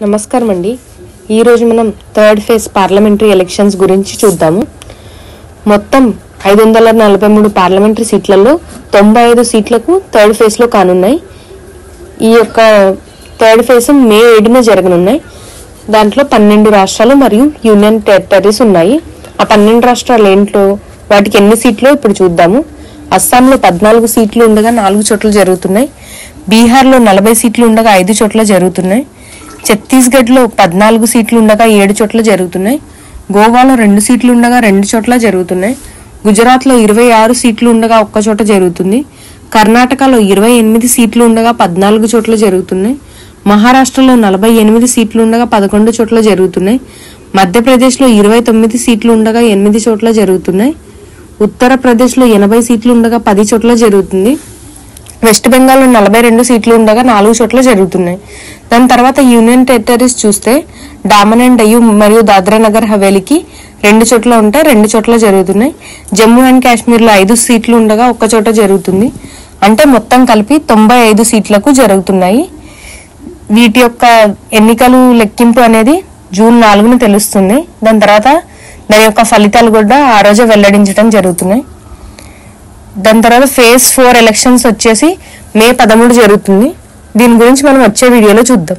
నమస్కారం అండి. ఈరోజు మనం థర్డ్ ఫేజ్ పార్లమెంటరీ ఎలక్షన్స్ గురించి చూద్దాము. మొత్తం 543 పార్లమెంటరీ సీట్లలో 95 సీట్లకు థర్డ్ ఫేజ్లో కానున్నాయి. ఈ యొక్క థర్డ్ ఫేజ్ మే 7న జరగనున్నాయి. దాంట్లో 12 రాష్ట్రాలు మరియు యూనియన్ టెరిటరీస్ ఉన్నాయి. ఆ 12 రాష్ట్రాలు ఏంటో వాటికి ఎన్ని సీట్లు ఇప్పుడు చూద్దాము. అస్సాంలో 14 సీట్లు ఉండగా 4 చోట్ల జరుగుతున్నాయి. బీహార్లో 40 సీట్లు ఉండగా 5 చోట్ల జరుగుతున్నాయి. ఛత్తీస్గఢ్లో 14 సీట్లు ఉండగా 7 చోట్ల జరుగుతున్నాయి. గోవాలో 2 సీట్లు ఉండగా 2 చోట్ల జరుగుతున్నాయి. గుజరాత్లో 26 సీట్లు ఉండగా 1 చోట జరుగుతుంది. కర్ణాటకలో 28 సీట్లు ఉండగా 14 చోట్ల జరుగుతున్నాయి. మహారాష్ట్రలో 48 సీట్లు ఉండగా 11 చోట్ల జరుగుతున్నాయి. మధ్యప్రదేశ్లో 29 సీట్లు ఉండగా 8 చోట్ల జరుగుతున్నాయి. ఉత్తరప్రదేశ్లో 80 సీట్లు ఉండగా 10 చోట్ల జరుగుతుంది. వెస్ట్ బెంగాల్లో 42 సీట్లు ఉండగా 4 చోట్ల జరుగుతున్నాయి. దాని తర్వాత యూనియన్ టెరిటరీస్ చూస్తే డామన్ అండ్ డయ్యూ మరియు దాద్రా నగర్ హవేలీకి 2 చోట్ల ఉంటాయి, 2 చోట్ల జరుగుతున్నాయి. జమ్మూ అండ్ కాశ్మీర్లో 5 సీట్లు ఉండగా 1 చోట జరుగుతుంది. అంటే మొత్తం కలిపి 95 సీట్లకు జరుగుతున్నాయి. వీటి యొక్క ఎన్నికలు లెక్కింపు అనేది జూన్ 4న తెలుస్తుంది. దాని తర్వాత దాని యొక్క ఫలితాలు కూడా ఆ రోజు వెల్లడించడం జరుగుతున్నాయి. దాని తర్వాత ఫేజ్ 4 ఎలక్షన్స్ వచ్చేసి మే 13 జరుగుతుంది. దీని గురించి మనం వచ్చే వీడియోలో చూద్దాం.